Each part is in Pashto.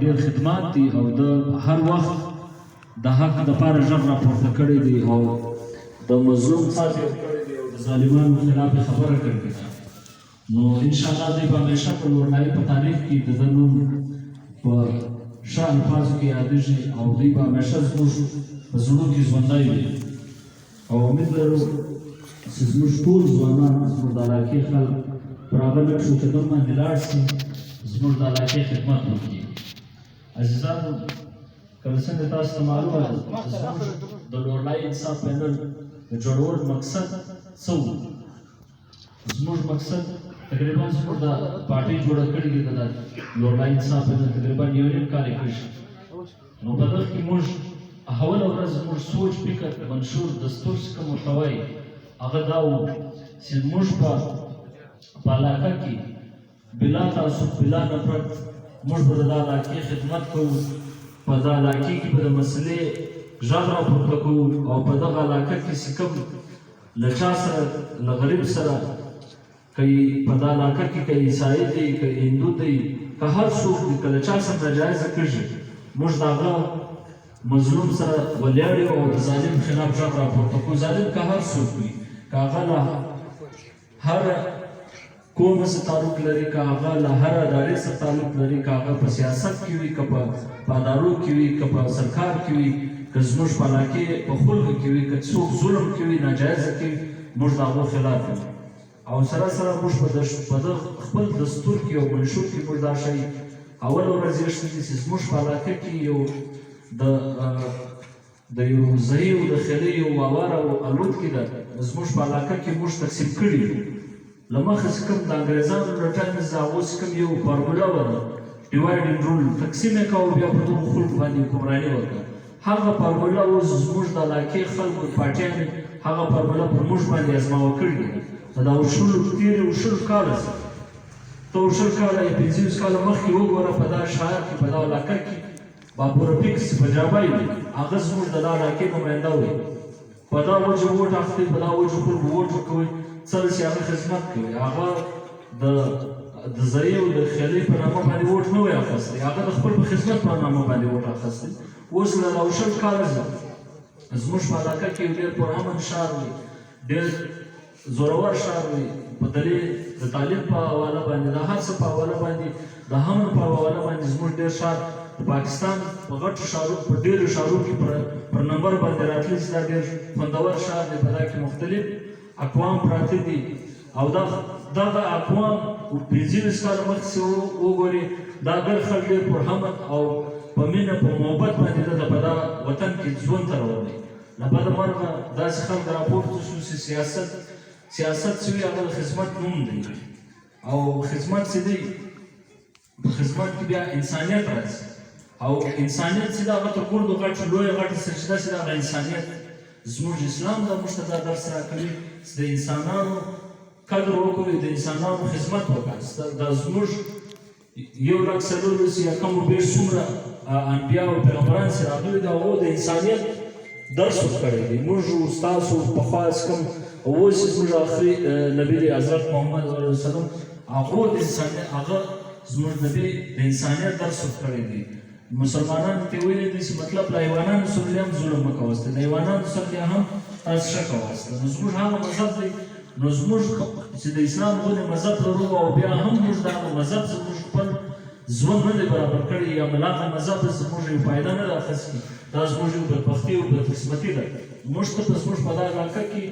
ډېر خدمات دي او د هر وخت د حق دپاره غږ راپورته کړی دی او د مظلوم ساز یې کړی دی او د ظالمانو خلاف یې خبره کړې ده. نو انشاءالله دوی به همیشه په لوړنایي په تاریخ کې د ده نوم په ښه الفاظو کې یادېږي او دوی به همیشه زموږ په زړونو کې ژوندی وي او امید لرو چې زموږ ټول ځوانان زموږ د علاقې خلک پر هغه نقش قدم باندې لاړ شي، زموږ د علاقې خدمت وکړي. عزیزانو، کله څنګه تاسو ته معلومه ده زموږ د لوړنایي انصاف پینل د جوړولو مقصد څه و؟ زموږ مقصد تقریبا زموږ د پارټۍ جوړه کړې ده د لوړنایي انصاف پینل تقریبا 1.5 کال یې کړی. نو په دغه کې موږ اوله ورځ زموږ سوچ فکر منشور دستور چې کوم ورته وایي هغه دا و چې موږ په علاقه کې بلا تعصب بلا نفرت موږ به د علاقې خدمت کوو، په دغه علاقې کې به د مسلې غږ راپورته کوو او په دغه علاقه کې چې کوم له چا سره له غریب سره که په دغه علاقه کې که عیسائی دی که هندو دی که هر څوک دی که له چا سره ناجایزه کېږي موږ د هغه مظلوم سره ولاړ یو او د ظالم خلاف غږ راپورته کوو. ظالم که هر څوک وي، که هغه له هر قوم سره تعلق لري، که هغه له هر ادارې سره تعلق لري، که هغه په سیاست کې وي، که په ادارو کې وي، که په سرکار کې وي، که زموږ په علاقې په خلکو کې وي، که څوک ظلم کوي ناجایزه کوي موږ د هغو خلاف یو. او سره سره موږ په دغه خپل دستور کې او منشور کې موږ دا شی اوله ورځ یې ښودي چې زموږ په علاقه کې یو د یو ځایي او د خیلي یو باور او الوتکې ده زموږ په علاقه کې موږ تقسیم کړي یو. له مخه چې کوم د انګریزانو له ټایمه د هغو چې کوم یو فارموله وه ډیوایډ اینډ رول تقسیم یې کوو بیا په دغو خلکو باندې حکمراني وکړه. هغه فارموله اوس زموږ د علاقې خلکو پارټیانو هغه فارموله پر موږ باندې ازماوه کړې ده. دا تېرې 20 کاله ته 20 کاله یا 50 کاله مخکې وګوره په دا شهر کې په دا علاقه کې بابور فکس پنجابی دی هغه زموږ د دا علاقې نماینده وي. په دا وجه ووټ اخلي، په دا وجه خلکو ووټ ورکوي، څه چې هغه خدمت کوي. هغه د ځایي او د خیلي په نامه باندې ووټ نه وی اخیستی، هغه د خپل په خدمت په نامه باندې ووټ اخیستی. اوس له 20 کاله زموږ په علاقه کې یو ډېر پرامن ښار وي، ډېر زورور ښار وي، په دلیل د تعلیم په حواله باندې د هر څه په حواله باندې د امن په حواله باندې زموږ ډېر ښار د پاکستان په غټو ښارونو په ډېرو ښارونو کې پر نمبر باندې راتلي چې دا ډېر خوندور ښار دی. په دا کې مختلف اقوام پراته دي او دغه اقوام 15 کاله مخکې وګوري دا ګڼ خلک ډېر پرامن او په مینه په محبت باندې د په دا وطن کې ژوند ته راوړي. له بده مرغه داسې خلک راپورته شو چې سیاست چې وي هغه د خدمت نوم دی او خدمت چې دی په خدمت کې بیا انسانیت راځي او انسانیت چې دا هغه تر ټولو غټ لویه غټه سجده چې دا هغه انسانیت زموږ اسلام دا موږ ته دا درس راکوي چې د انسانانو قدر وکړو، د انسانانو خدمت وکړو. دا زموږ 140 یا کم بیش څومره انبیا او پیغمبران چې راغلي دي هغو د انسانیت درس ورکړی دی. موږ ستاسو پخوا چې کوم اوس زموږ آخري نبي دی حضرت محمد صلی الله علیه وسلم هغه د انسانیت هغه زموږ نبي د انسانیت درس ورکړی دی. مسلمانانو ته ویلي دي چې مطلب له حیوانانو سره هم ظلم مه کوئ، د حیوانانو سره هم تاسو ښه کوئ. نو زموږ هغه مذهب دی، نو زموږ چې د اسلام غوندې مذهب لرو او بیا هم موږ د هغه مذهب زموږ خپل ژوند نه دی برابر کړی یا ملاغه مذهب زموږ یو فایده نه ده اخیستې، دا زموږ یو بدبختي او بدقسمتي ده. موږ ته زموږ په دغه علاقه کې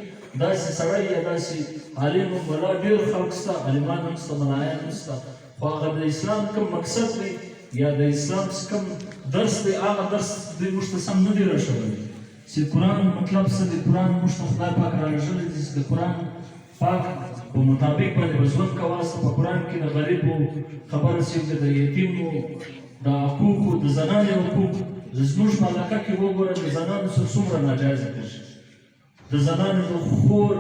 داسې سړی یا داسې عالم و ملا ډېر خلک شته، عالمان هم شته، ملایان هم شته، خو هغه د اسلام کوم مقصد دی یا د اسلام کوم درس دی هغه درس دوی موږ ته سم نه دی راښودلی چې قرآن مطلب څه دی. قرآن موږ ته خدای پاک رالېږلی دی چې د قرآن پاک په مطابق باندې به ژوند کوه. په قرآن کې د غریبو خبره شوې، د یتیمو د حقوقو، د زنانې حقوق. زموږ په علاقه کې وګوره د زنانو سره څومره ناجایزه کېږي، د زنانو د خور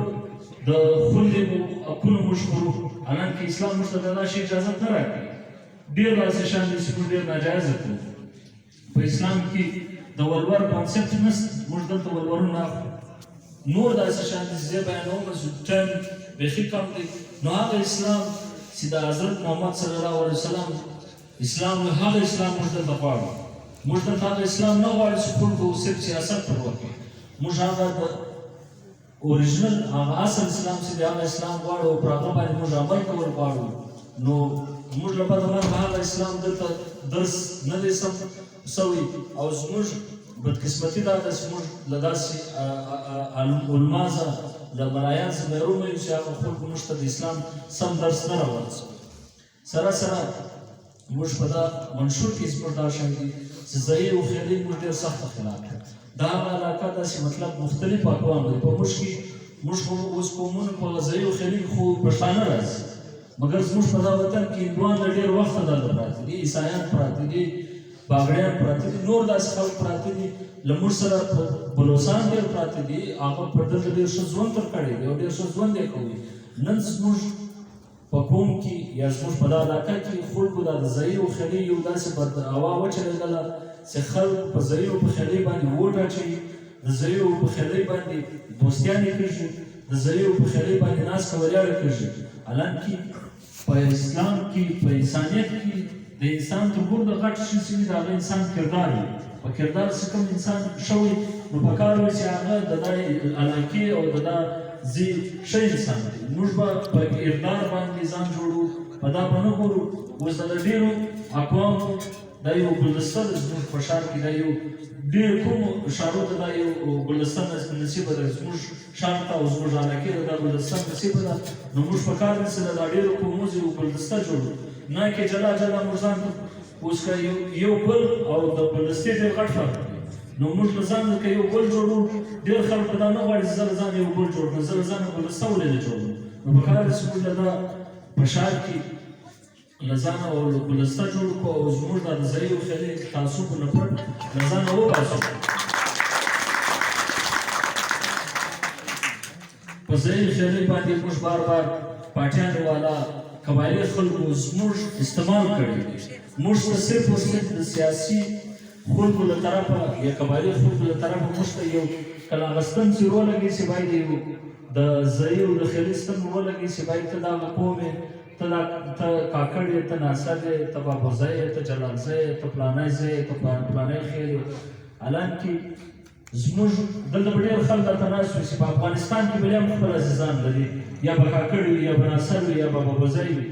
د خوندې حقونو موږ خورو، حالانکې اسلام موږ ته د دا شي اجازه نه راکوي. ډېر داسې شیان دي چې موږ ډېر ناجایزه کړو. په اسلام کې د ولور کانسپټ نشته، موږ دلته ولورونه نه اخلو. نور داسې شیان دي چې زه بیانوم ټایم بیخي کم دی. نو هغه اسلام چې د حضرت محمد صلی الله علیه وسلم اسلام هغه اسلام موږ دلته غواړو. موږ دلته هغه اسلام نه غواړو چې خلکو صرف سیاست پر وکړي. موږ هغه د اوریجنل هغه اصل اسلام چې هغه اسلام غواړو او پر هغه باندې موږ عمل کول غواړو. نو موږ لپاره هغه اسلام دلته درس نه دی سوی او زموږ بدقسمتي دا ده چې موږ له داسې علما له ملایان څخه محروم یو چې هغه خلکو موږ ته د اسلام سم درس نه راورسوي. سره سره موږ په دا منشور کې زموږ دا شی دي چې ضعیف او خیالي موږ ډېر سخته خلاف کړو. دا هغه علاقه ده چې مطلب مختلف اقوام دي. په موږ کې موږ خو اوس قومونه په ضعیف او خیالي خو پښتانه راځي، مګر زموږ په دا وطن کې هندوان له ډېر وخته دلته پراته دي، عیسایان پراته دي، باغړیان پراته دي، نور داسې خلک پراته دي. له موږ سره بلوڅان ډېر پراته دي، هغه په دلته ډېر ښه ژوند تېر کړی دی او ډېر ښه ژوند یې کوي. نن زموږ په قوم کې یا زموږ په دا علاقه کې خلکو دا د ضعیف او خیالي یو داسې هوا وچلېدله چې خلک په ضعیف او په خیالي باندې ووټ اچوي، د ضعیف او په خیالي باندې دوستیانې کېږي، د ضعیف او په خیالي باندې ناسته ولاړه کېږي. حالانکې په اسلام کې په انسانیت کې د انسان تر ټولو غټ شی چې وي د هغه انسان کردار وي. په کردار چې کوم انسان شوی نو پکار وي چې هغه د دغه علاقې او د دا ځي ښه انسان دی. موږ به په کردار باندې ځان جوړو، په دا به نه ګورو. اوس د ډېرو اقوامو دا یو ګلدسته ده زموږ په ښار کې، دا یو ډېر کومو ښارو ته دا یو ګلدسته نصیبه ده. زموږ ښار ته او زموږ علاقې ته دا ګلدسته نصیبه ده. نو موږ پکار دي چې د دا ډېرو قومو یو ګلدسته جوړو، نه کې جلا جلا موږ ځان اوس که یو ګل او د ګلدستې ډېر غټ فرق دی. نو موږ له ځان که یو ګل جوړو، ډېر خلک دا نه غواړي چې زه له ځانه یو ګل جوړ کړم، زه له ځانه ګلدسته ولې نه جوړوم. نو پکار ده چې موږ له دا په ښار کې له ځانه او ګلدسته جوړ کړو او زموږ دا د ضعیف او خیالي تعصب نه پټ له ځانه وباسو. په ضعیف خیالي باندې موږ بار بار پاټیانو والا قبایلي خلکو زموږ استعمال کړی دی. موږ ته صرف او صرف د سیاسي خلکو له طرفه یا قبایلي خلکو له طرفه موږ ته یو کله هغه ستن چې ولګي چې باید یو د ضعیف او د خیالي ستن ولګي چې باید ته دغه قوم یې، ته کاکړ یې، ته ناصر یې، ته بابوزی یې، ته جلالزی یې، ته فلانی زی یې، ته فلانی خیل یې. حالانکې زموږ دلته به ډېر خلک درته ناست وي چې په افغانستان کې به هم خپل عزیزان لري، یا به کاکړ وي، یا به ناصر وي، یا به بابوزی وي.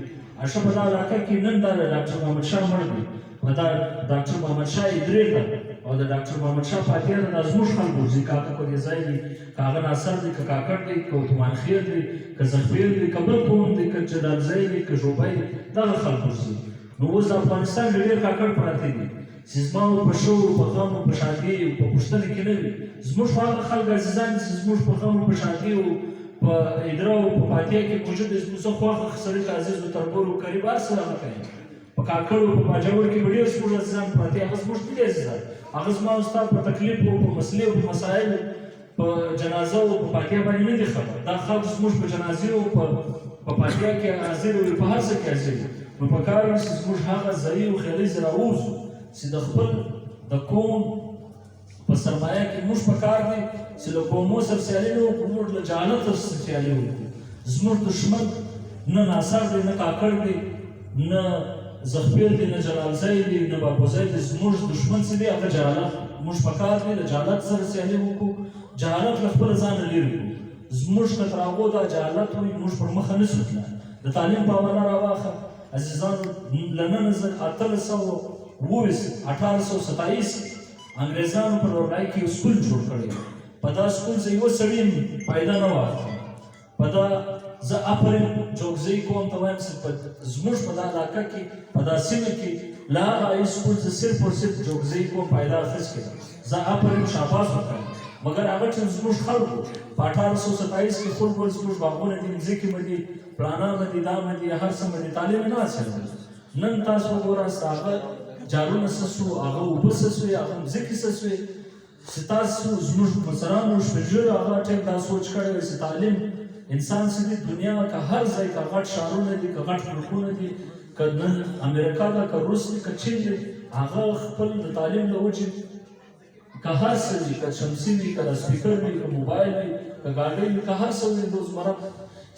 ښه په دا علاقه کې نن دا د ډاکټر محمد شاه مړ دی، په دا ډاکټر محمد شاه ادرې ده او د ډاکټر محمد شاه فاتحه ده. دا زموږ خلک ورځي، که هغه قریضی دی، که هغه ناصر دی، که کاکړ دی، که عثمان خیل دی، که زخبیر دی، که بل قوم دی، که جلالزی دی، که ژوبی دی، دغه خلک ورځي. نو اوس د افغانستان ډېر کاکړ پراته دي چې زما په شور په غم او په ښادۍ او په پوښتنې کې نه وي. زموږ خو هغه خلک عزیزان دي چې زموږ په غم او په ښادۍ او په ادرا او په فاتحه کې موجود دي. زه خو هغه سړي ته عزیز و تربور و قریب هر څه هغه کوي. په کاکړ او په باجوړ کې به ډېر زموږ عزیزان پراته دي، هغه زموږ نه دي عزیزان. هغه زما او ستا په تکلیف او په مسلې او په مسایلو په جنازه او په فاتحه باندې نه دي خبر. دا خلک زموږ په جنازې او په فاتحه کې حاضر وي، په هر څه کې حاضر وي. نو پکار وي چې زموږ هغه ضعیف او خیالي زه راووځو چې د خپل د قوم په سرمایه کې موږ پکار دي چې له قومو سره سیالي نه وکړو، موږ له جهالت سره سیالي وکړو. زموږ دښمن نه ناصر دی، نه کاکړ دی، نه زخبیر دی، نه جلالزی دی، نه بابوزی دی. زموږ دښمن چې دی هغه جهالت. موږ پکار دي له جهالت سره سیالي وکړو، جهالت له خپله ځانه لرې کړو. زموږ که تر هغو دا جهالت وي موږ پر مخه نه شو تللی. د تعلیم په حواله راواخله عزیزانو، له 1827 انګریزانو په لوړای کې یو سکول جوړ کړی. په دا سکول زه یوه سړي پیدا نه واخلم. په دا زه افرین جوګزۍ کوم ته وایم چې زموږ په دا علاقه کې په دا سیمه کې له هغه هائی سکول زه صرف او صرف جوګزۍ کوم پیدا اخیستی ده. زه افرین شاباس ورکوم. مګر هغه چې زموږ خلکو په 1827 کې خلکو زموږ باغونه دي، مځکې مې دي، پلانان مې دي، دا مې دي، هر څه مې دي، تعلیم یې نه حاصل کړی. نن تاسو وګوراست هغه جارونه څه سو، هغه اوبه څه سوې، هغه مځکې څه سوې چې تاسو زموږ مشرانو شپږ هغه ټیم دا سوچ کړی وی چې تعلیم انسان چې دی دنیا که هر ځای که غټ ښارونه دي، که غټ ملکونه دي، که نن امریکا ده، که روس دی، که چین دی، هغه خپل د تعلیم له وجې که هر څه وي، که شمسي وي، که سپیکر وي، که موبایل وي، که ګاډۍ وي، که هر څه وي، روزمره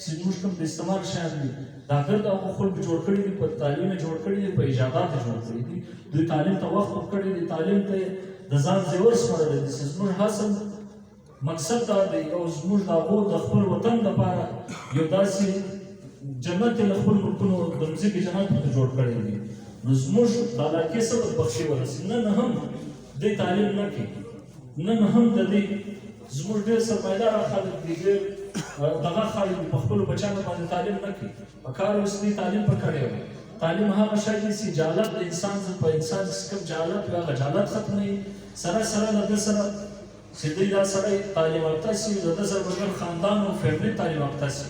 چې موږ کوم د استعمال شیان دي دا هغه د هغو خلکو جوړ کړي دي په تعلیم یې جوړ کړي دي په ایجادات یې جوړ کړي دي دوی تعلیم ته وخت ورکړی دی تعلیم ته د ځان زیور سپارلی دی چې زموږ حاصل مقصد دا دی او زموږ د هغو د خپل وطن لپاره یو داسې جنت یې له خپل ملکونو د مځکې جنت ورته جوړ کړی دی نو زموږ د علاقې څه بدبختي ورسېد نن هم دوی تعلیم نه کوي نن هم د دې زموږ ډېر سرمایداره خلک دي ډېر دغه خلک په خپلو بچیانو باندې تعلیم نه کوي په کار اوس دوی تعلیم په کړی وي تعلیم هغه شی دی چې جهالت د انسان په انسان کې کوم جهالت وي هغه جهالت ختموي سره سره له ده سره چې دوی دا سړی تعلیم یافته شي له ده سره به ګڼ خاندان او فیملي تعلیم یافته شي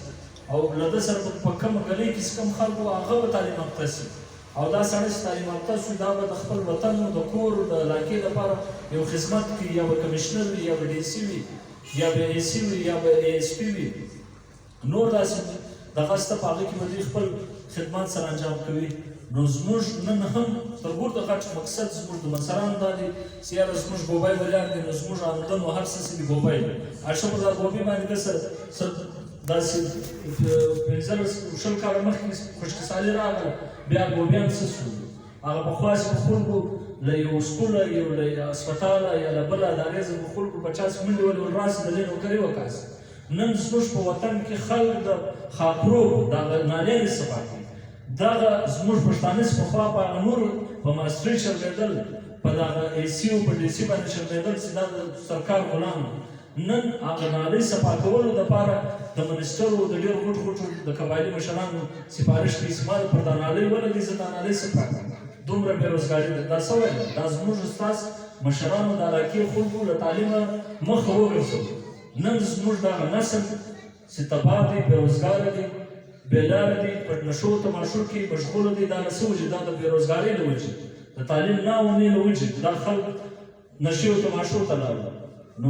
او له ده سره په کومه ګلۍ کې چې کوم خلک وو هغه به تعلیم یافته شي او دا سړی چې تعلیم یافته شو دا به د خپل وطن د کور د علاقې لپاره یو خدمت کوي یا به کمیشنر وي یا به ډي سي وي یا به اے سي وي یا به اے اس پي وي نور داسې دغه شته په هغه کې به دوی خپل خدمات سره انجام کوي نو زموږ نن هم تر ګوره غټ مقصد زموږ د مصرانو دا دی چې یاره زموږ ګوبی ولاړ دی نو زموږ آمدن و هر څه چې دي ګوبی دی اړشه به دا ګوبي باندې که داسې 15 کاله مخکې خوشکسالي راغله بیا ګوبیان څه شول هغه پخوا چې په خلکو له یو سکوله یو له هسپتاله یا له بله ادارې څخه په خلکو 50 منډې ولې وراسې د دې نوکري وکاسي نن زموږ په وطن کې خلک د خاپرو دغه نالۍ صفا کوي دغه زموږ پښتانه چې پخوا په هغه نور په ماسټري شرمېدل په دغه اے سي او په ډي سي باندې شرمېدل چې دا د سرکار غلام نن هغه نالۍ صفا کولو دپاره د منسټرو د ډېر غټو غټو د قبایلي مشرانو سفارش کوي چې ما پر دا نالۍ ولګي زه دا نالۍ صفا کړم دومره بېروزګاري ده دا څه ویل دا زموږ استاد مشرانو د علاقې خلکو له تعلیمه مخه وګرځوو نن زموږ دغه نسل چې تباه دی بېروزګاره دی بېلاره دی په نشو تماشو کې مشغوله دی دا له څه وجې دا د بېروزګارۍ له وجې د تعلیم ناامنۍ له وجې دا خلک نشې او تماشو ته لاړل نو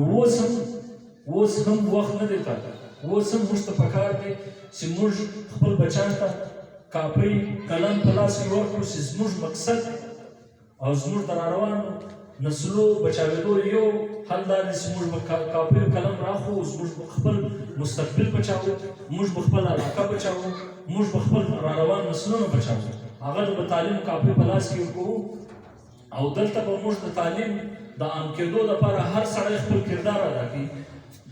اوس هم وخت نه دی پاته اوس هم موږ ته پکار دی چې موږ خپل بچیان ته کاپۍ قلم په لاس کې ورکړو چې زموږ مقصد او زموږ د راروانو نسلو بچاوېدو یو حل دا دی چې موږ به کاپۍ او قلم راخلو زموږ به خپل مستقبل بچاوو موږ به خپل علاقه بچاوو موږ به خپل راروان نسلونه بچاوو هغه د تعلیم کاپۍ په لاس کې ورکوو او دلته به موږ د تعلیم د عام کېدو لپاره هر سړی خپل کردار ادا کوي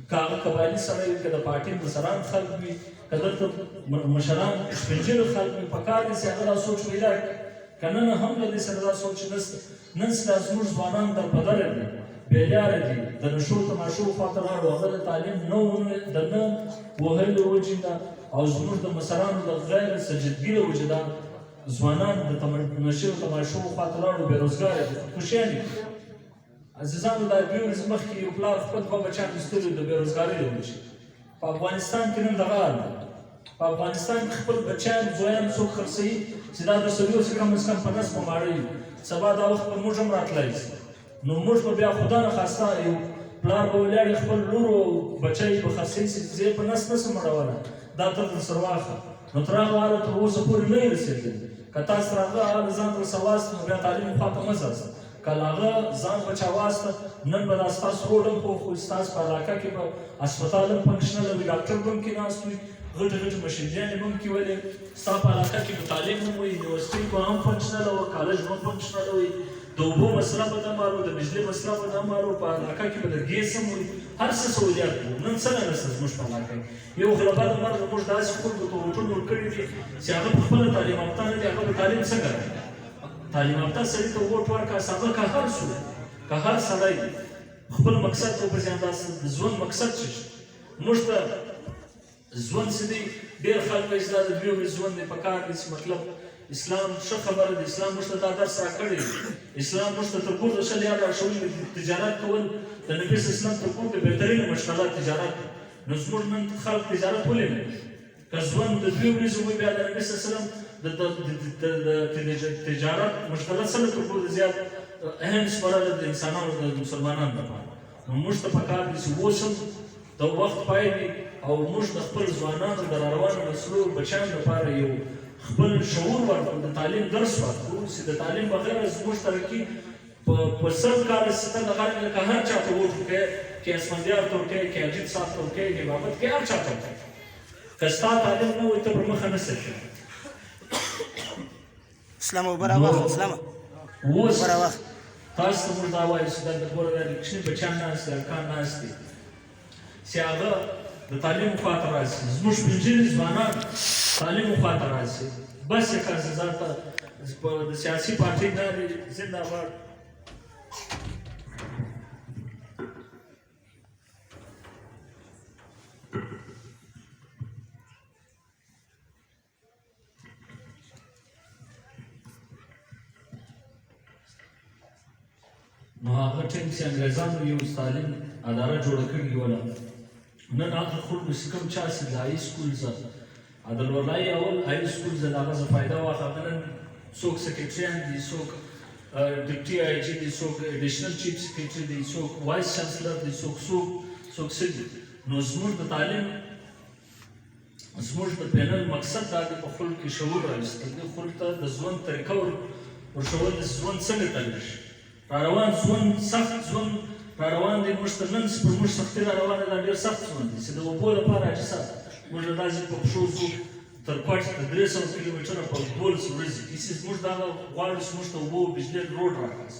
که هغه قبایلي سړی وي که د پارټۍ مشران خلک وي که دلته مشران سپین ږیري خلک وي پکار دی چې هغه دا سوچ پیدا کړي که نن هم له دې سره دا سوچ نشته نن سره زموږ ځوانان دربدره دي بېلاره دي د نشو تماشو خواته لاړو هغه د تعلیم نه د نه وهلو له وجې ده او زموږ د مشرانو د غیر سجدګي له وجې ده ځوانان د نشو تماشو خواته لاړو بېروزګاره دي خوشیان دي عزیزانو دا 2 ورځې مخکې یو پلار خپل 2 بچیان ایستلي د بېروزګارۍ له وجې په افغانستان کې نن دغه حال دی په افغانستان کې خپل بچیان زویان څوک خرڅوي چې دا د سړیو چې کم از کم په نس مماړه وي سبا دا وخت به موږ هم راتلی شي نو موږ به بیا خدا نه خواسته یو پلار به ولاړې خپل لور او بچی به خرڅوي چې زه یې په نس نسم مړولی دا ته درسره واخله نو تر هغه حاله تر اوسه پورې نه یې رسېدلی که تاسو تر هغه حاله ځان درسه واست نو بیا تعلیم خواته مه ځاست که له هغه ځان بچا واسته نن به دا ستاسو روډ هم پوخ وي ستاسو په علاقه کې به هسپتال هم فنکشنل وي ډاکټر به هم کې ناست وي غټې غټې مشرجانې به هم کې ولې ستا په علاقه کې به تعلیم هم وي یونیورسټۍ به هم فنکشنل وي کالج به هم فنکشنل وي د اوبو مسله به هم هر د بجلۍ مسله به هم هر په علاقه کې به د ګیس هم وي هر څه سهولیات وو نن څه نه نشته زموږ په علاقه کې یو خو له بده مرغه موږ داسې خلکو ته ووټونه ورکړي دي چې هغه په خپله تعلیم یافته نه دي هغه به تعلیم څه کوي تعلیم یافته سړي ته ووټ ورکړه هغه که هر څوک که هر سړی خپل مقصد ته وپېژني همداسې د ژوند مقصد څه شي موږ ته ژوند چې دی ډېر خلک وایي چې دا د 2 ورځې ژوند دی پکار دی چې مطلب اسلام ښه خبره ده اسلام موږ ته دا درس راکړی اسلام موږ ته تر ټولو ښه لار راښوولي د تجارت کول د نبي صلی اسلام تر ټولو بهترینه مشغله تجارت نو زموږ نن خلک تجارت ولې نه که ژوند د 2 ورځې وي بیا د نبي صلی اسلام د تجارت مشغله څه تر ټولو زیات اهم شماره د انسانانو د مسلمانانو لپاره نو موږ ته پکار دي چې اوس هم د وخت پای وي او موږ د خپل ځوانانو د راروانو نسلو بچیانو لپاره یو خپل شعور ورکړو د تعلیم درس ورکړو چې د تعلیم بغیر زموږ ترقي په 100 کاله سته دغه لکه هر چا ته ووټ وکړئ کې اسفندیار ته وکړئ کې اجیت صاحب ته وکړئ کې بابت کې هر چا ته وکړئ که ستا تعلیم نه وي ته پر مخه نه سې تللی. اسلام اوبه راواخله اسلامه اوس اوبه راواخله. تاسو ته موږ دا وایو چې دا د ګوره دا کوچني بچیان ناست دي هلکان ناست دي چې هغه د تعلیم خواته راشي زموږ سپین ږیري ځوانان تعلیم خواته راشي بس یې کار ځان ته د سیاسي پارټۍ لارې زنده باد. نو هغه ټیم چې انګریزانو یو تعلیم اداره جوړه کړې وله نن هغه خلکو چې کوم چا چې د هاي سکول زه د لومړی اول هاي سکول زه د هغه زه فایده واخله نن څوک سکرټریان دي څوک ډپټي آی جي دي څوک اډیشنل چیف سکرټري دي څوک وایس چانسلر دي څوک څه دي. نو زموږ د تعلیم زموږ د پینل مقصد دا دی په خلکو کې شعور راوستل دي خلکو ته د ژوند طریقه ورښول د ژوند څنګه تللی شي. راروان ژوند سخت ژوند راروان دی موږ ته نن پر موږ سختي راروانه دا ډېر سخت ژوند دی چې د اوبو لپاره حاجي صاحب موږ له داسې په پښو ځو تر کوټ ته 300 کیلومتره په 12 ورځې کې چې موږ دغه غواړو چې موږ ته اوبه او بجلي روډ راکړي.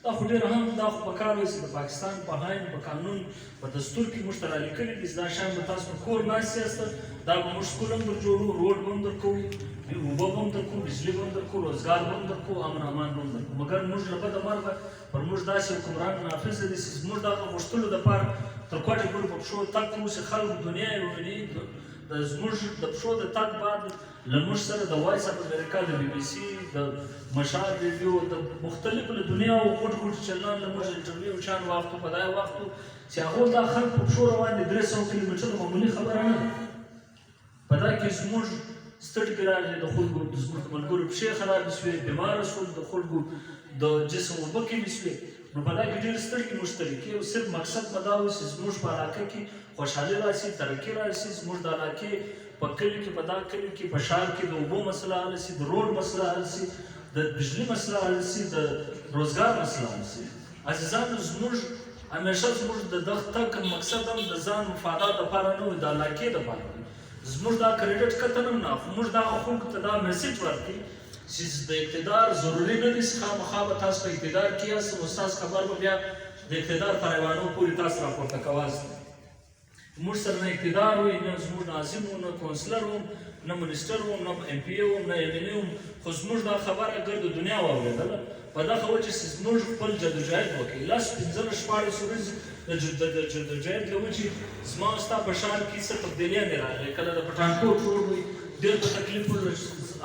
دا خو ډېر هم دا خو پکار وي چې د پاکستان په آئین په قانون په دستور کې موږ ته رالیکلي دي چې دا شیان به تاسو په کور ناست یاست دا به موږ سکول هم در جوړو روډ به هم درکوو اوبه به هم درکوو بجلي به هم درکوو روزګار به هم درکوو امن امان به هم درکوو مګر موږ له بده مرغه پر موږ داسې حکمران نافظ دي چې زموږ دغه غوښتلو دپاره تر کوټې پورې په پښو تګ کوو چې خلک دنیا یې وویني د زموږ د پښو د تګ بعد له موږ سره د وایس اف امریکا د بي بي سي د مشال ریډیو د مختلفو له دنیا او غټ چینلان له موږ انټرویو شان واخلو په دای واخلو چې هغو دا خلک په پښو روان دي 300 کیلومتره معمولي خبره نه ده. په دا کې زموږ ستړي راغلي د خلکو زموږ د ملګرو پښې خرابې شوې بیماره شول د خلکو د جسم اوبه کمې شوې نو په دا کې ډېر سترګې مشترکې او صرف مقصد به دا و چې زموږ په علاقه کې خوشحالي راشي ترقي راشي زموږ د علاقې په کلي کې په دا کلي کې په ښار کې د اوبو مسله حل شي د روډ مسله حل شي د بجلي مسله حل شي د روزګار مسله حل شي. عزیزانو زموږ همیشه زموږ د دغه تګ مقصد هم د ځان مفادات دپاره نه وي د علاقې دپاره وي. زموږ دا کریډټ کتن هم نه موږ دغه خلکو ته دا میسج ورکړي چې د اقتدار ضروري نه دي چې خامخا به تاسو په اقتدار کې یاست نو ستاسو خبر به بیا د اقتدار تر ایوانو پورې تاسو راپورته کوئ. موږ سره نه اقتدار وي نه زموږ ناظم وو نه کونسلر وو نه منسټر وو نه ایم پی وو نه ایم ایل اے وو خو زموږ دا خبره ګرد دنیا واورېدله په دغه وجه چې زموږ خپل جدوجهد وکړي لس 15-14 ورځې د جدوجهد له وجې زما او ستا په ښار کې څه تبدیلیانې راغلې کله د پټانکوټ روډ وي ډېر په تکلیف له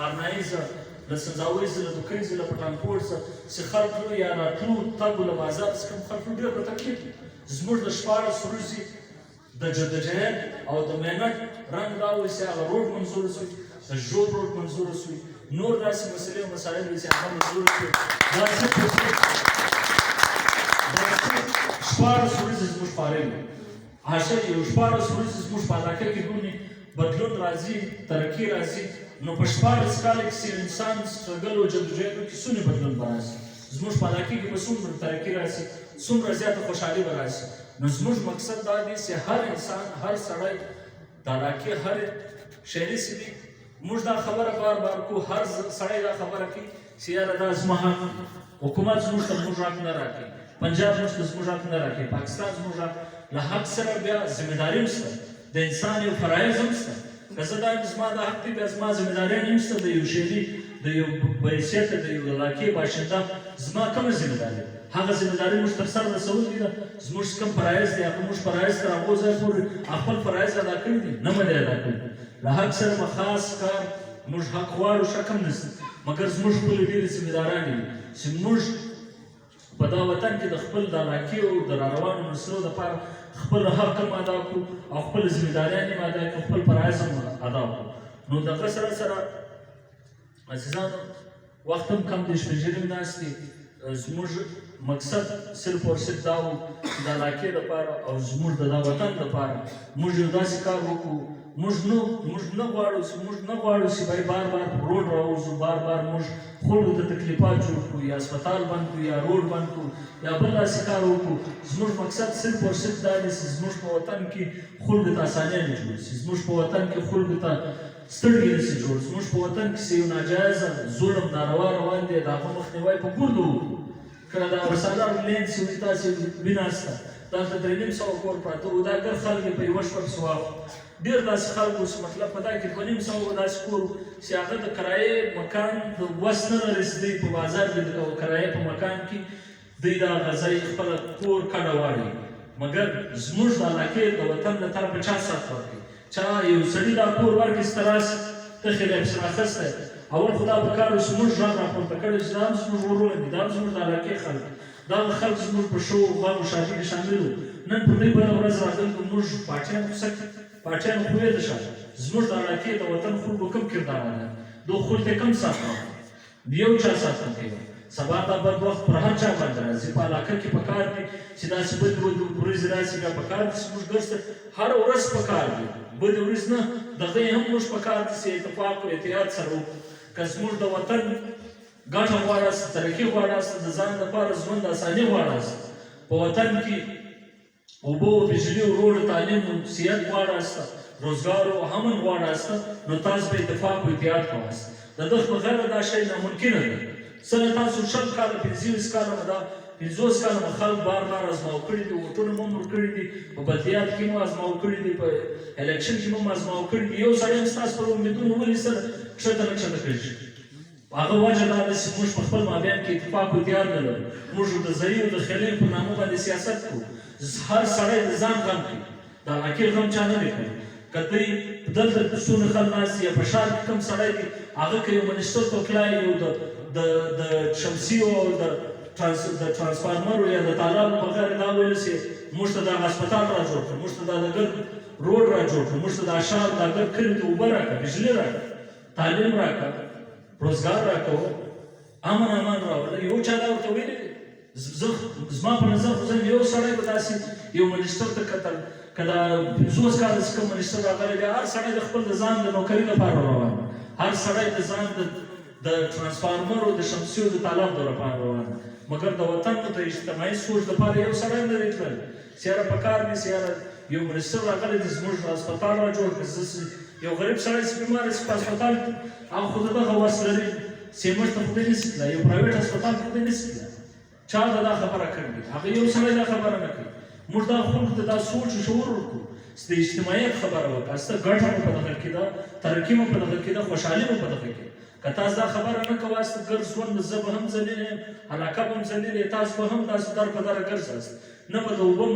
ارنایي ځه له سنځاوۍ ځه له دوکۍ ځه له پټانکوټ ځه چې خلک تلو یا راتلو تګ له بازار څخه کوم خلک ډېر په تکلیف زموږ د 14 ورځې د جدوجهد او د محنت رنګ دا وي چې هغه روډ منظور شوي د ژوب روډ منظور شوي نور داسې مسلې او مسایل وي چې هغه منظور شوي دا صرف 14 ورځې زموږ پارې وي حاصل یو 14 ورځې زموږ په علاقه کې ګوري بدلون راځي ترقي راځي نو په 14 کال کې چې انسان سټرګل او جدوجهد وکړي څومره بدلون به راشي زموږ په علاقه کې به څومره ترقي راشي څومره زیاته خوشحالي به راشي. نو زموږ مقصد دا دی چې هر انسان هر سړی د علاقې هر شهري سړي موږ دا خبره بار بار کوو هر سړی دا خبره کوي چې یاره دا زما حق حکومت زموږ ته زموږ حق نه راکوي پنجاب موږ ته زموږ حق نه راکوي پاکستان زموږ حق له حق سره بیا ذمهداري هم شته د انسان یو فرایض هم شته که زه دا زما دا حق دی بیا زما ذمهداریان هم شته د یو شهري د یو بحیثیته د یو علاقې باشنده زما کومه ذمهداري هغه ذمهداري موږ تر سره رسول دي زموږ کوم فرایض دی هغه موږ فرایض تر هغو ځای پورې خپل فرایض ادا کړي دي نه مو دی ادا کړي له حق سره به خاص کار موږ حق غواړو شک هم نشته مګر زموږ خپلې ډېرې ذمهداران دي چې موږ په دا وطن کې د خپل د علاقې او د راروانو مسلو دپاره خپل حق هم ادا کړو او خپل ذمهداریان هم ادا کړو خپل فرایض هم ادا کړو. نو دغه سره عزیزانو وخت هم کم دی شپږ هم ناست دي زموږ مقصد صرف او صرف دا و چې د علاقې دپاره او زموږ د دا وطن دپاره موږ یو داسې کار وکړو موږ نه غواړو چې بای بار روډ راوځو، بار موږ خلکو ته تکلیفات جوړ کړو، یا هسپتال بند کړو، یا روډ بند کړو، یا بل داسې کار وکړو. زموږ مقصد صرف او صرف دا دی چې زموږ په وطن کې خلکو ته اسانیانې جوړ شي، زموږ په وطن کې خلکو ته ستړي نشي جوړ، زموږ په وطن کې چې یو ناجایزه ظلم ناروا روان دی، د هغه مخنیوی په ګردو وکړو. کله د ورسالار لینډ چې تاسې ویناسته دلته 350 کور پراته وو، دا ګر خلک یې په یوه شپه پسې واخلو. ډېر داسې خلک اوس مطلب په دا کې 250 داسې کور چې هغه د کرایې مکان د وس نه رسېدی، په بازار کې د کرایې په مکان کې دوی دا غذایي خپله کور کډه واړي. مګر زموږ د علاقې د وطن له طرفه چا سات ورکوي؟ چا یو سړي دا کور ورکړي چې ته راسې ته خلاف سره اخیستی. اول خو دا پکار وو چې موږ غږ راپورته کړی چې دا هم زموږ ورونه دي، دا هم زموږ د علاقې خلک، دغه خلک زموږ په شو غم و شادي کې شامل وو. نن په دوی بله ورځ راغلي که موږ پاټیان کوڅه کې پاټیان خو یې د شه زموږ د علاقې د وطن خلکو کوم کردار دی، دو خلک یې کم ساتنه یو چا ساتنه کوي. سبا دا بد وخت پر هر چا باندې راځي. په علاقه کې پکار دي چې داسې بدې ورځې راشي، بیا پکار دي چې موږ ګرځو هره ورځ پکار دي، بدې ورځ نه دغه یې هم موږ پکار دي چې اتفاق او احتیاط سره وکړو. که زموږ د وطن ګټه غواړاست، ترقي غواړاست، د ځان لپاره ژوند اساني غواړاست، په وطن کې اوبه، بجلي، روډ، تعلیم، صحت غواړاست، روزګار او امن غواړاست، نو تاسو به اتفاق او احتیاط کوئ. د دغه بغیر دا شی ناممکنه دی. څنګه تاسو 20 کاله 25 کاله نه دا 50 کاله مو خلک بار ازماو کړي دي، ووټونه مو مړ کړي دي، په بلدیات کې مو ازماو کړي دي، په الیکشن کې مو ازماو کړي دي. یو سړی هم ستاسو پر امیدونو ولې سره کښته نه کښته کړي شي. هغه وجه دا ده چې موږ په خپل مابین کې اتفاق او احتیاط نه لرو. موږ د ځایي او د خلیل په نامه باندې سیاست کوو. هر سړی د ځان غم کوي، د علاقې غم چا نه دی کړی. که دوی دلته څونه خلک ناست دي یا په ښار کې کوم سړی دی، هغه که یو منسټر توکلای یو د شمسي او د ټرانسفارمر یا د تالاب بغیر دا ویل چې موږ ته دا هسپتال را جوړ کړه، موږ ته دا د ګرد روډ را جوړ کړه، موږ ته دا ښار دا ګرد کلي ته اوبه راکړه، بجلي راکړه، تعلیم راکړه، روزګار راکړه، امن راوړه. یو چا دا ورته ویلي دی؟ زما په نظر خو زه یو سړی به داسې یو منسټر ته کتل، که دا 50 کاله چې کوم منسټر راغلی دی، هر سړی د خپل د ځان د نوکري لپاره روان، هر سړی د ځان د ټرانسفارمر او د شمسي او د تالاب د لپاره روان. مګر د وطن د اجتماعي سوچ لپاره یو سړی نه دی تللی چې یاره پکار دی چې یاره یو منسټر راغلی دی زموږ هسپتال را جوړ کړي. یو غریب سړی چې بیمار شي په هسپتال کې هغه خو د دغه وس لري چې موږ ته خو دی نشي تللی، یو پرایویټ هسپتال خو دی نشي تللی. چا دا خبره کړې ده؟ هغه یو سړی دا خبره نه کوي. موږ دا خلکو ته دا سوچ او شعور ورکړو چې د اجتماعیت خبره وکړه، ستا ګټه مو په دغه کې ده، ترقي مو په دغه کې ده، خوشحالي مو په دغه کې ده. که تاسو دا خبره نه کوئ، ګرځ ژوند زه به هم ذلیل یم، علاقه به هم ذلیل یم، تاسو به هم داسې در په دره ګرځاست. نه به د اوبو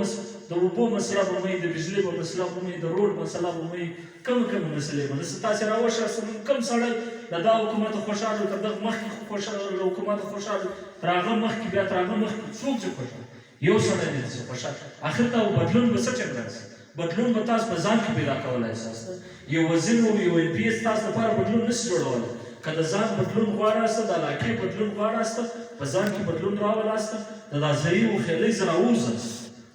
مسله به مو وي، د بجلي به مسله به مو وي، د روډ مسله به مو وي، کومې مسلې به. داسې تاسې راوښاست کوم سړی له دا حکومته خوشحاله وي، تر دغه مخکې له حکومته خوشحاله وي، تر هغه مخکې بیا تر هغه مخکې څوک چې خوشحاله یو سړی دی چې خوشحاله. آخر ته بدلون به څه چل راځي؟ بدلون به تاسو په ځان کې پیدا کولی اساس. یو وزیر او یو MP تاسو لپاره بدلون نشي جوړولی. که د ځان بدلون غواړاست، د علاقې بدلون غواړاست، په ځان کې بدلون راولاست، د دا ځایي او خیلي څخه راووځاست،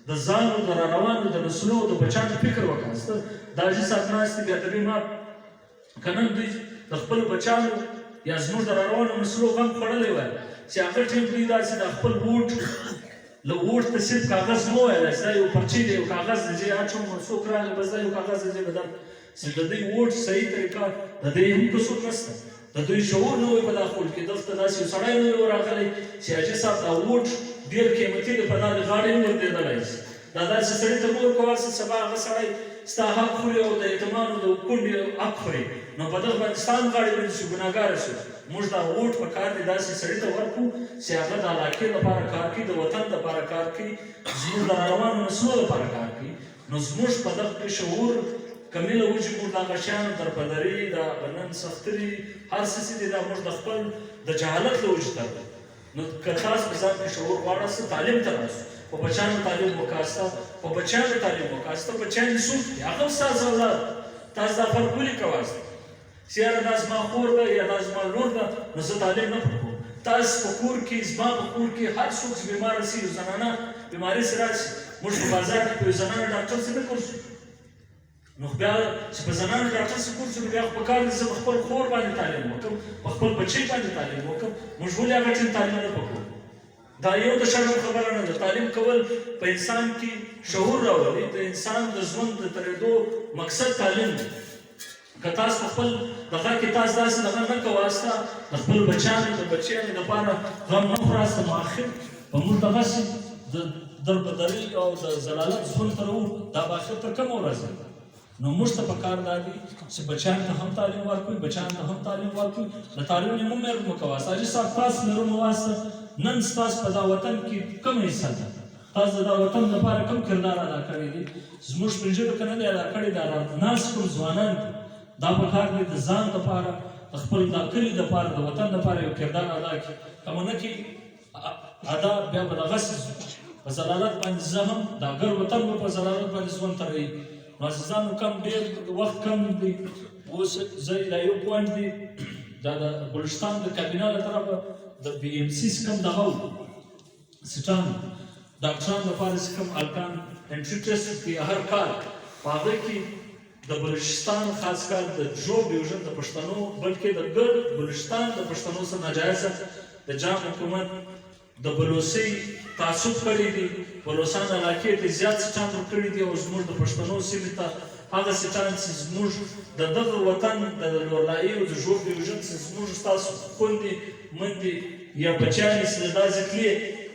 د ځان او د راروانو د نسلو او د بچیانو فکر وکړاست. دا چې صاحب ناست دي بیا طبیعي ما که نن دوی د خپلو بچیانو یا زموږ د راروانو نسلو غم خوړلی وای چې هغه ټیم دوی داسې د خپل ووټ له ووټ ته صرف کاغذ مه ویلی چې دا یو پرچې دی، یو کاغذ دی، چې اچوم څوک راغی بس دا یو کاغذ دی به درد چې د دوی ووټ صحیح طریقه د دوی هم قصور نشته، د دوی شعور نه وي په دا خلکو کې. دلته داسې یو سړی نه وي راغلی چې حاجي صاحب دا ووټ ډېر قیمتي دی، په دا د غاړې نه ورتېدلی شي. دا داسې سړي ته مه ورکوه چې سبا هغه سړی ستا حق خوري او د یتیمانو د کونډې حق خوري، نو په دغه باندې ستا هم غاړې باندې شي، ګناهګاره شي. موږ دا ووټ په کار دی داسې سړي ته ورکړو چې هغه د علاقې لپاره کار کوي، د وطن لپاره کار کوي، زموږ د راروانو نسلو لپاره کار کوي. نو زموږ په دغه کې شعور کمیله و چې موږ دغه شیانو درپدري، د نن سختري، هر څه چې دي دا موږ د خپل د جهالت له وجې تربو. نو که تاسو په ځان کې شعور غواړاست، تعلیم ته راسئ، په بچیانو تعلیم وکړاست، په بچیانو تعلیم وکړاست، بچیان دې څوک دي؟ هغه هم ستاسو اولاد. تاسو دا فرق ولې کوئ چې یاره دا زما خور ده یا دا زما لور ده نو زه تعلیم نه پرکوم؟ تاسو په کور کې، زما په کور کې هر څوک چې بیماره شي، یو زنانه بیماري سره راشي، موږ په بازار کې په یو زنانه ډاکټر سره نه ګرځو. نو بیا چې په زنانه ډاکټر سره کور شو بیا خو پکار دي زه په خپل خور باندې تعلیم وکړم په خپل بچی باندې تعلیم وکړم موږ ولې هغه ټیم تعلیم نه وکړو دا یو د شرم خبره نه ده تعلیم کول په انسان کې شعور راولي د انسان د ژوند د ترېدو مقصد تعلیم دی که تاسو خپل دغه کې تاسو داسې دغه نه کواسته د خپل بچیانو د بچیانو دپاره غم نه خوراسته نو آخر په موږ دغسې د دربدرۍ او د ضلالت ژوند ته راوړو دا به آخر تر کومه ورځ نو موږ ته پکار دا دي چې بچیانو ته هم تعلیم ورکوي بچیانو ته هم تعلیم ورکوي د تعلیم نه مو محروم مه کواسته حاجي صاحب تاسو محروم واسته نن ستاسو په دا وطن کې کومه حصه ده تاسو د دا وطن لپاره کوم کردار ادا کړی دی زموږ سپین ژبه که نه دی ادا کړی دا ناست کوم ځوانان دي دا پکار دی د ځان لپاره د خپل دا کلي لپاره د وطن لپاره یو کردار ادا کړي که مو نه کړي ادا بیا به دغسې په ضلالت باندې زه هم دا ګر وطن به په ضلالت باندې ژوند تېروي نو عزیزانو کم ډېر وخت کم دی اوس زه دا یو پوینټ دی دا د بلوچستان د کابینه له طرفه د بي ام سي څخه کوم دغه سټان ډاکټرانو لپاره چې کوم الکان انټري ټیسټ کوي هر کال په هغه کې د بلوچستان خاص کار د جو ډیوژن د پښتنو بلکې د ګرد بلوچستان د پښتنو سره ناجایزه د جام حکومت د بلوڅۍ تعصب کړی دی بلوچستان علاقې ته زیات سټان ورکړي دي او زموږ د پښتنو سیمې ته هغه سټان چې زموږ د دغه وطن د لورلایي او د جو ډیوژن چې زموږ ستاسو خوندې مندې یا بچیانې چې د داسې تلې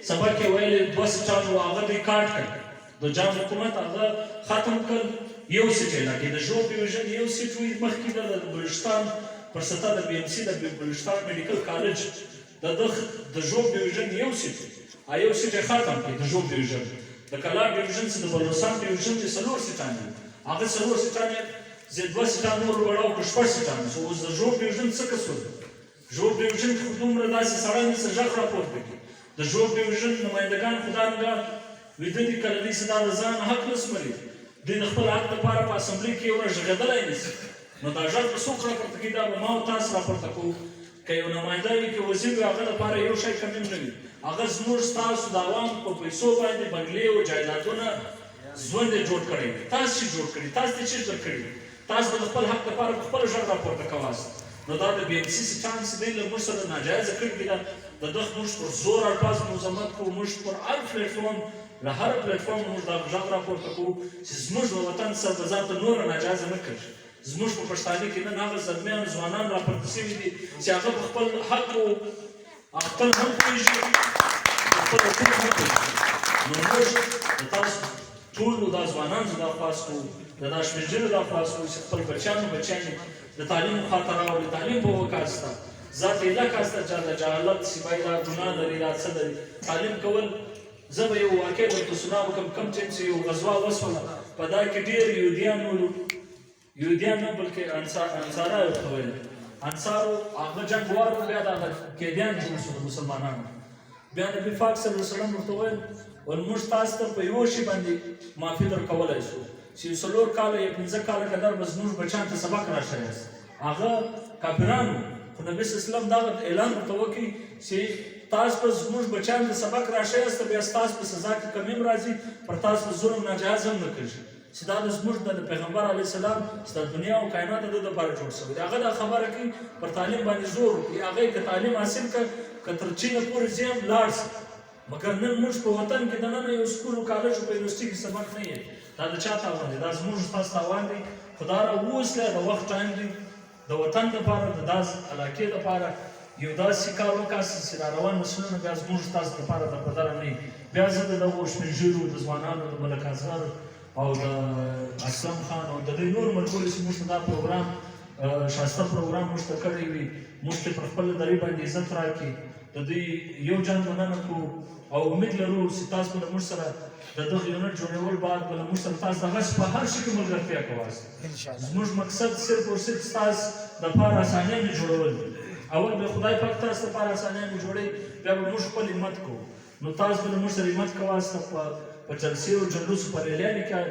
سبق یې ویلې دوه سټان و هغه دوی کاټ کړ د جام حکومت هغه ختم کړ یو سیټ یې لګېد د جو ډیوژن یو سیټ وي مخکې د بلوچستان پر سطح د بي ام سي د بلوچستان میډیکل کالج د جو ډیوژن یو سیټ یو سیټ یې ختم کړ د جو ډیوژن د کلا ډیوژن چې د بلوچستان ډیوژن چې څلور سیټان دي هغه څلور سیټان یې زه دوه سیټان نور وړاو کړ شپږ سیټان شو اوس د جو ډیوژن څه قصور جو ډیوژن خو دومره داسې سړی نشي غږ راپورته کړي د جو ډیوژن نمایندګان خدای نګهبان ویده دي کله دې چې دا د ځان حق نه سمري دوی د خپل حق لپاره په اسمبلۍ کې یو ورځ غږېدلی نشي نو دا غږ به څوک راپورته کوي دا به ما او تاسو راپورته کوو که یو نماینده وي که وزیر وي هغه لپاره یو شی کم هم نه وي هغه زموږ ستاسو د عوامو په پیسو باندې بنګلې او جایدادونه ژوند یې جوړ کړی دی تاسو چې جوړ کړي تاسو ته چیز درکړي تاسو به د خپل حق لپاره په خپله غږ راپورته کوئ نو دا د بي ام سي سټان چې دی له موږ سره ناجایزه کړي ده د دغه موږ پر زور الفاظ مذمت کوو موږ پر هر پلیټفارم له هر پلیټفارم موږ دا غږ راپورته کوو چې زموږ د وطن سره به ځان ته نوره ناجایزه نه کړي زموږ په پښتانه کې نن هغه زلمیان ځوانان راپورته شوي دي چې هغه په خپل حق او خپل هم پوهېږي خپل حقونه هم پوهېږي نو موږ د تاسو ټولو دا ځوانان زه درخواست کوو د دا شپین ږیرو درخواست کوو چې خپل بچیانې د تعلیم خواته راوړي تعلیم به وکاسته ذات ایله کاسته چې د جهالت سیمه دا ګناه لري دا څه لري تعلیم کول زه به یو واقع درته سنا وکړم کوم ټیم چې یو غزوه وسوله په دا کې ډېر یهودیان نه بلکې انصاره ورته ویل انصارو هغه جنګوار وو بیا د قیدیان جوړ شول مسلمانانو بیا نبي پاک صلی الله علیه وسلم ورته ویل موږ تاسو ته په یو شي باندې معافي درکولی شو چې 4 کاله یا 15 کاله قدر به زموږ بچیانو ته سبق راښایاست هغه کافرانو خو نبي صلی الله علیه وسلم دغه اعلان ورته وکړي چې تاسو به زموږ بچیانو ته سبق راښایاست بیا ستاسو په سزا کې کمی هم راځي پر تاسو به ظلم ناجایز هم نه کېږي چې دا زموږ د پیغمبر علیه السلام چې د دنیا او کائنات د ده لپاره جوړ شوی دی هغه دا خبره کوي پر تعلیم باندې زور وکړي هغه یې که تعلیم حاصل کړه که تر چینه پورې ځي هم لاړ شي مګر نن موږ په وطن کې دننه یو سکول او کالج او په یونیورسټي کې سبق نه یې دا د چا تاوان دی دا زموږ ستاسو تاوان دی خو دا راووس دی د وخت ټایم دی د وطن لپاره د داس علاقې لپاره یو داسې کار وکړئ چې را روان نسلونه بیا زموږ ستاسو لپاره دربدره نه وي بیا زه د دغو شپین ږیرو د ځوانانو د ملک اصغر او د اسلم خان او د دوی نور ملګرو چې موږ ته دا پروګرام ښایسته پروګرام موږ ته کړی وي موږ ته پر خپل درې باندې عزت راکړي د دوی یو جان مننه کوو او امید لرو چې تاسو به له موږ سره د دغه یونټ جوړول بعد به له موږ سره تاسو دغسې په هر شي کې ملګرتیا کوئ زموږ مقصد صرف او صرف ستاسو دپاره اسانیانې جوړول دي اول به خدای پاک تاسو دپاره اسانیانې جوړوي بیا به موږ خپل همت کوو نو تاسو به له موږ سره همت کوئ په جلسې او جلوسو په ریلیانو کې